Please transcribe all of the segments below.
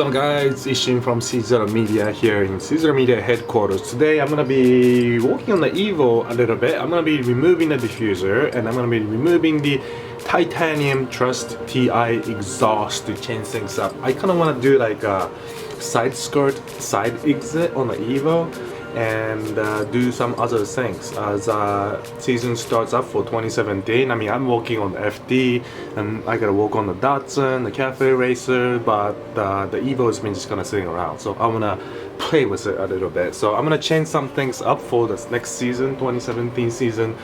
up guys, Ishin from CZeroMedia here in CZeroMedia headquarters. Today I'm gonna be working on the Evo a little bit. I'm gonna be removing the diffuser and I'm gonna be removing the titanium Trust TI exhaust to change things up. I kinda wanna do like a side skirt, side exit on the Evo and do some other things as season starts up for 2017. I mean, I'm working on the FD and I gotta work on the Datsun, the Cafe Racer, but the Evo has been just gonna sitting around, so I'm gonna play with it a little bit. So I'm gonna change some things up for this next season, 2017 season,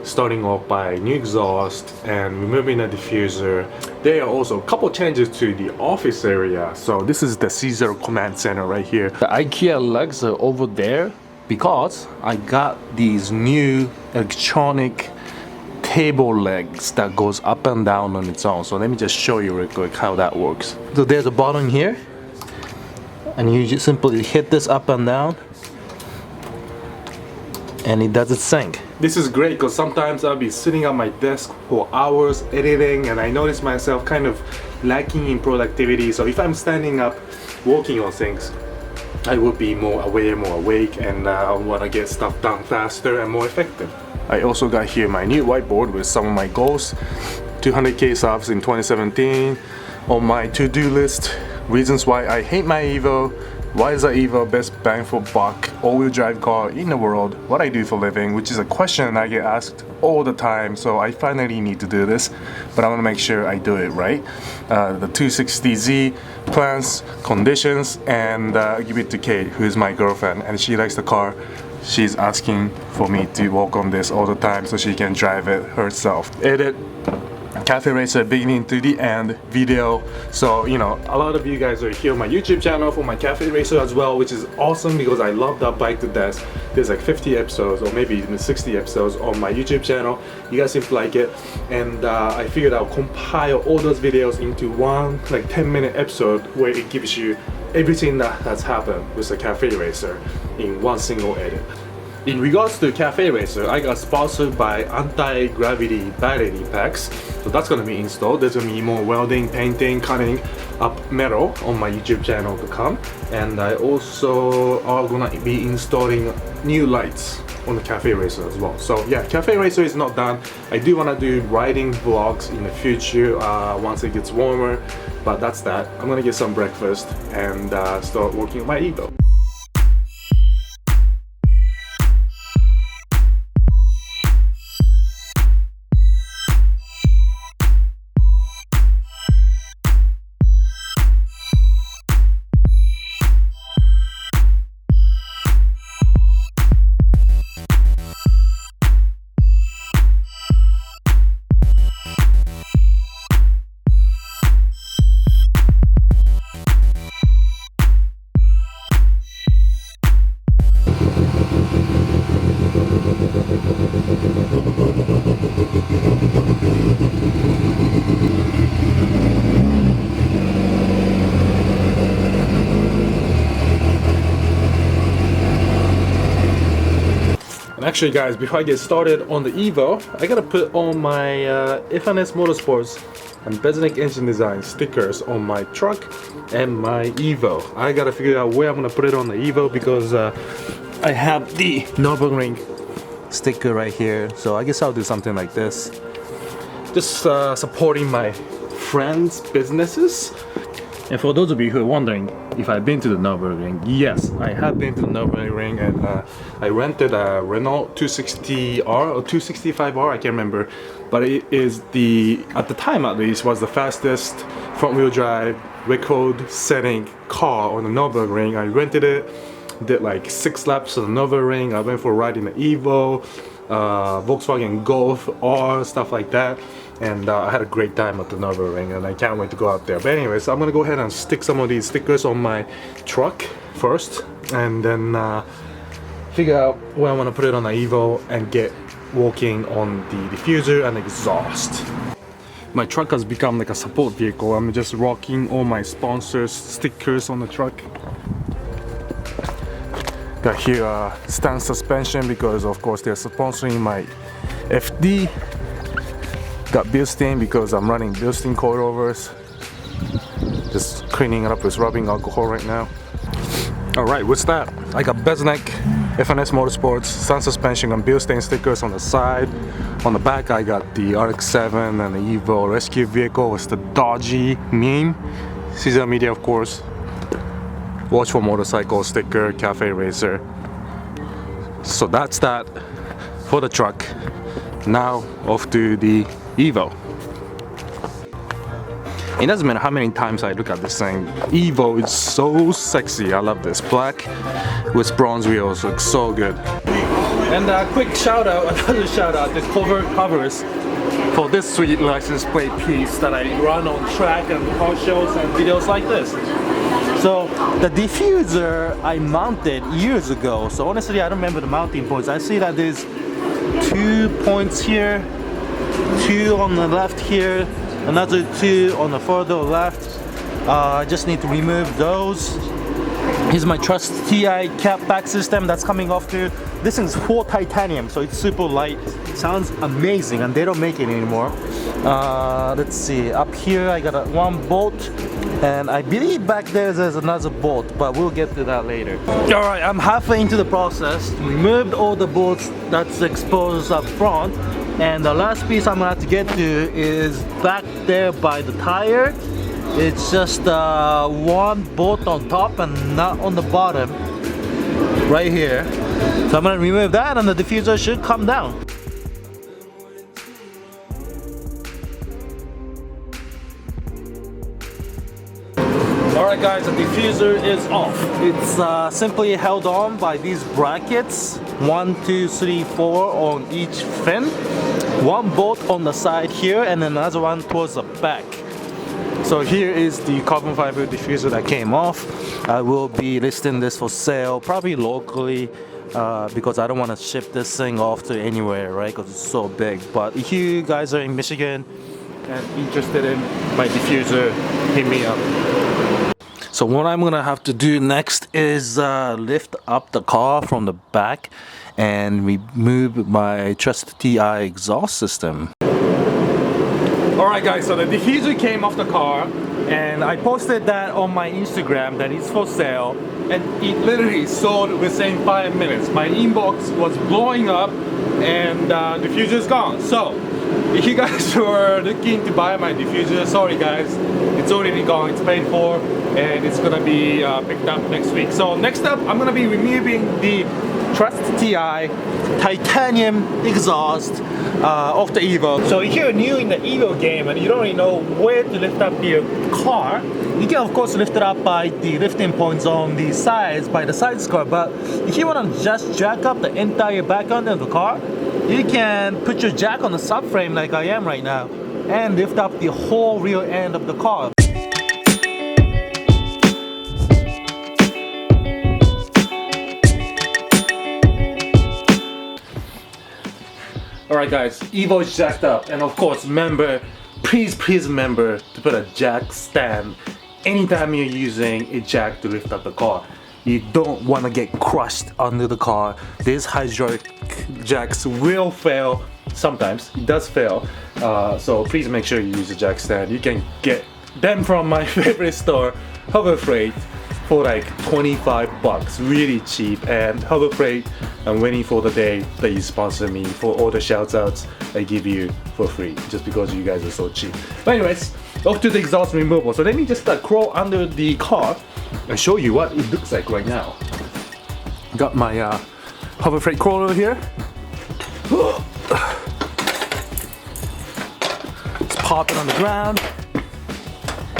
starting off by new exhaust and removing the diffuser. There are also a couple changes to the office area. So this is the CZero command center right here. The IKEA legs are over there because I got these new electronic table legs that goes up and down on its own. So let me just show you real quick how that works. So there's a button here and you just simply hit this up and down and it does its thing. This is great because sometimes I'll be sitting at my desk for hours editing and I notice myself kind of lacking in productivity. So if I'm standing up working on things, I will be more aware, more awake, and I want to get stuff done faster and more effective. I also got here my new whiteboard with some of my goals. 200k subs in 2017 on my to-do list. Reasons why I hate my Evo. Why is the Evo best bang for buck all-wheel drive car in the world? What I do for a living, which is a question I get asked all the time. So I finally need to do this, but I want to make sure I do it right. The 260Z plans, conditions, and give it to Kate, who is my girlfriend, and she likes the car. She's asking for me to work on this all the time so she can drive it herself. Edit Cafe Racer beginning to the end video. So you know, a lot of you guys are here on my YouTube channel for my Cafe Racer as well, which is awesome because I love that bike to death. There's like 50 episodes or maybe even 60 episodes on my YouTube channel. You guys seem to like it, and I figured I'll compile all those videos into one like 10-minute episode where it gives you everything that's happened with the Cafe Racer in one single edit. In regards to Cafe Racer, I got sponsored by anti-gravity battery packs. So that's gonna be installed. There's gonna be more welding, painting, cutting up metal on my YouTube channel to come. And I also are gonna be installing new lights on the Cafe Racer as well. So yeah, Cafe Racer is not done. I do wanna do riding vlogs in the future once it gets warmer, but that's that. I'm gonna get some breakfast and start working on my Evo. Actually guys, before I get started on the Evo, I gotta put on my FNS Motorsports and Beznik Engine Design stickers on my truck and my Evo. I gotta figure out where I'm gonna put it on the Evo because I have the Nürburgring sticker right here. So I guess I'll do something like this. Just supporting my friends' businesses. And for those of you who are wondering if I've been to the Nürburgring, yes, I have been to the Nürburgring, and I rented a Renault 260R or 265R, I can't remember, but it is at the time at least, was the fastest front-wheel drive record-setting car on the Nürburgring. I rented it, did like 6 laps of the Nürburgring. I went for a ride in the Evo, Volkswagen Golf R, stuff like that. And I had a great time at the Nürburgring and I can't wait to go out there. But anyways, I'm gonna go ahead and stick some of these stickers on my truck first and then figure out where I want to put it on the Evo and get working on the diffuser and exhaust. My truck has become like a support vehicle. I'm just rocking all my sponsors stickers on the truck. Got here stand suspension because of course they're sponsoring my FD. Got Bilstein because I'm running Bilstein coilovers. Just cleaning it up with rubbing alcohol right now. Alright, what's that? I got Beznek, FNS Motorsports, Sun Suspension and Bilstein stickers on the side. On the back I got the RX-7 and the Evo rescue vehicle with the dodgy meme. CZeroMedia, of course. Watch for Motorcycle sticker, Cafe Racer. So that's that for the truck. Now off to the Evo. It doesn't matter how many times I look at this thing. Evo is so sexy. I love this. Black with bronze wheels looks so good. And a quick shout out, another shout out, this covers for this sweet license plate piece that I run on track and car shows and videos like this. So the diffuser I mounted years ago. So honestly, I don't remember the mounting points. I see that there's 2 points here, 2 on the left here, another 2 on the further left. I just need to remove those. Here's my Trust TI cap back system that's coming off too. This thing's full titanium, so it's super light. Sounds amazing, and they don't make it anymore. Let's see, up here I got one bolt, and I believe back there's another bolt, but we'll get to that later. Alright, I'm halfway into the process. Removed all the bolts that's exposed up front, and the last piece I'm gonna have to get to is back there by the tire. It's just one bolt on top and not on the bottom, right here. So I'm gonna remove that, and the diffuser should come down. Alright guys, the diffuser is off. It's simply held on by these brackets, 1, 2, 3, 4 on each fin. One bolt on the side here and another one towards the back. So here is the carbon fiber diffuser that came off. I will be listing this for sale, probably locally, because I don't want to ship this thing off to anywhere, right? Because it's so big. But if you guys are in Michigan and interested in my diffuser, hit me up. So what I'm gonna have to do next is lift up the car from the back and remove my Trust TI exhaust system. Alright guys, so the diffuser came off the car, and I posted that on my Instagram that it's for sale, and it literally sold within 5 minutes. My inbox was blowing up, and the diffuser is gone. So if you guys were looking to buy my diffuser, sorry guys, it's already gone, it's paid for, and it's gonna be picked up next week. So next up, I'm gonna be removing the Trust TI titanium exhaust of the Evo. So if you're new in the Evo game and you don't really know where to lift up your car, you can of course lift it up by the lifting points on the sides, by the side skirt. But if you want to just jack up the entire back end of the car, you can put your jack on the subframe like I am right now and lift up the whole rear end of the car. Alright guys, Evo is jacked up, and of course remember, please remember to put a jack stand anytime you're using a jack to lift up the car. You don't want to get crushed under the car. These hydraulic jacks will fail sometimes, it does fail, so please make sure you use a jack stand. You can get them from my favorite store, Harbor Freight, for like 25 bucks, really cheap. And Harbor Freight, I'm waiting for the day that you sponsor me for all the shout outs I give you for free, just because you guys are so cheap. But anyways, off to the exhaust removal. So let me just crawl under the car and show you what it looks like right now. Got my Harbor Freight crawler here. Let's pop it on the ground,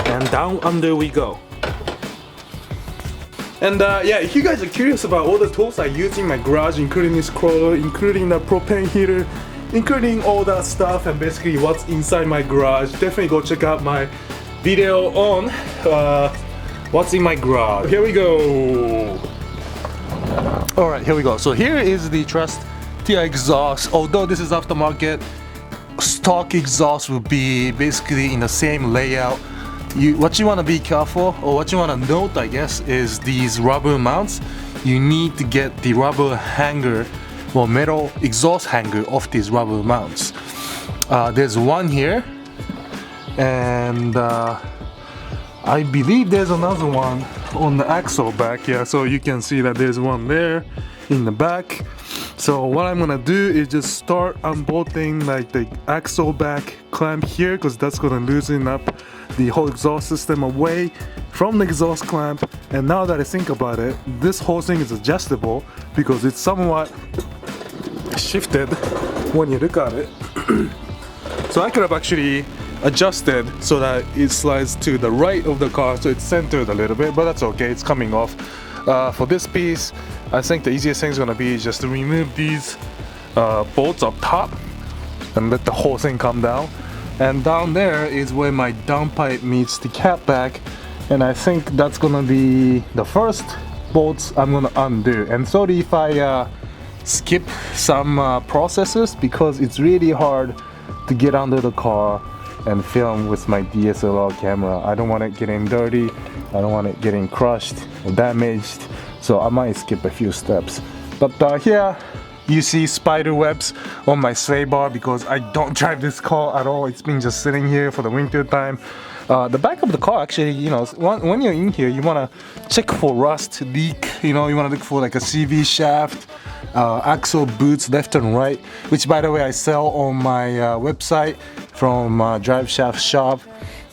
and down under we go. And yeah, if you guys are curious about all the tools I use in my garage, including this crawler, including the propane heater, including all that stuff, and basically what's inside my garage, definitely go check out my video on what's in my garage. Here we go. Alright, here we go. So here is the Trust TI exhaust. Although this is aftermarket, stock exhaust will be basically in the same layout. What you want to be careful, or what you want to note, I guess, is these rubber mounts. You need to get the rubber hanger, well, metal exhaust hanger off these rubber mounts. There's one here, and I believe there's another one on the axle back, yeah, so you can see that there's one there in the back. So what I'm gonna do is just start unbolting like the axle back clamp here, because that's gonna loosen up the whole exhaust system away from the exhaust clamp. And now that I think about it, this whole thing is adjustable because it's somewhat shifted when you look at it. So I could have actually adjusted so that it slides to the right of the car, so it's centered a little bit, but that's okay, it's coming off. For this piece, I think the easiest thing is going to be just to remove these bolts up top and let the whole thing come down. And down there is where my downpipe meets the cap back, and I think that's going to be the first bolts I'm going to undo. And sorry if I skip some processes, because it's really hard to get under the car and film with my DSLR camera. I don't want it getting dirty, I don't want it getting crushed or damaged, so I might skip a few steps. But here you see spider webs on my sway bar because I don't drive this car at all. It's been just sitting here for the winter time. The back of the car, actually, you know, when you're in here, you want to check for rust, leak, you know, you want to look for like a CV shaft, axle boots left and right, which by the way I sell on my website from Drive Shaft Shop.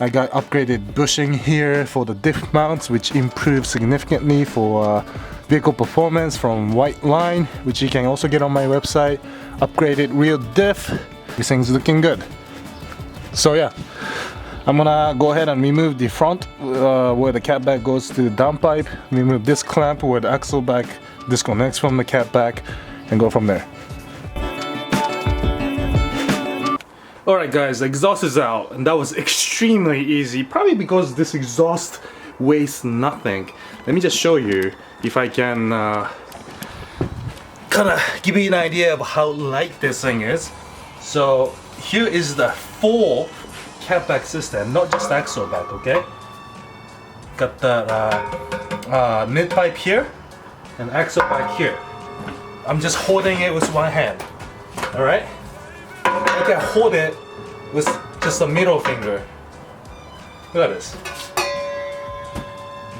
I got upgraded bushing here for the diff mounts, which improves significantly for vehicle performance from white line, which you can also get on my website. Upgraded rear diff, everything's looking good. So yeah, I'm gonna go ahead and remove the front where the cat back goes to the downpipe, remove this clamp where the axle back disconnects from the cat back, and go from there. Alright guys, the exhaust is out, and that was extremely easy, probably because this exhaust weighs nothing. Let me just show you if I can kinda give you an idea of how light this thing is. So here is the full cat back system, not just axle back, okay? Got the mid pipe here and axle back here. I'm just holding it with one hand, alright? I can hold it with just a middle finger. Look at this.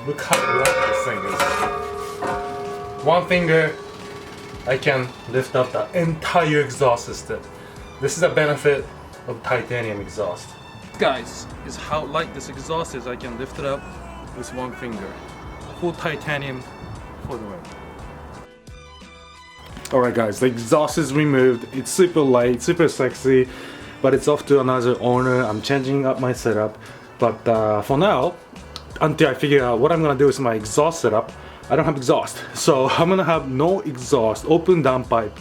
Look how light this thing is. One finger, I can lift up the entire exhaust system. This is a benefit of titanium exhaust. Guys, is how light this exhaust is. I can lift it up with one finger. Full titanium for the win. Alright guys, the exhaust is removed. It's super light, super sexy, but it's off to another owner. I'm changing up my setup, but for now, until I figure out what I'm gonna do with my exhaust setup, I don't have exhaust. So I'm gonna have no exhaust, open downpipe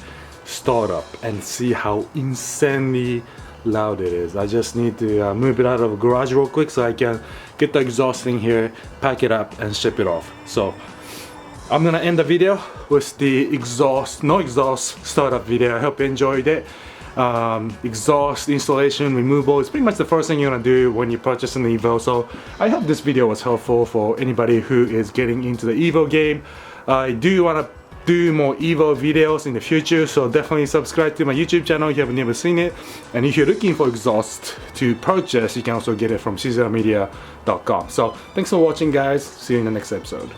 startup, and see how insanely loud it is. I just need to move it out of the garage real quick so I can get the exhaust in here, pack it up, and ship it off. So I'm gonna end the video with the no exhaust startup video. I hope you enjoyed it. Exhaust installation, removal, it's pretty much the first thing you're gonna do when you purchase an Evo. So I hope this video was helpful for anybody who is getting into the Evo game. I do want to do more Evo videos in the future, so definitely subscribe to my YouTube channel if you have never seen it. And if you're looking for exhaust to purchase, you can also get it from CZeroMedia.com. So thanks for watching guys, see you in the next episode.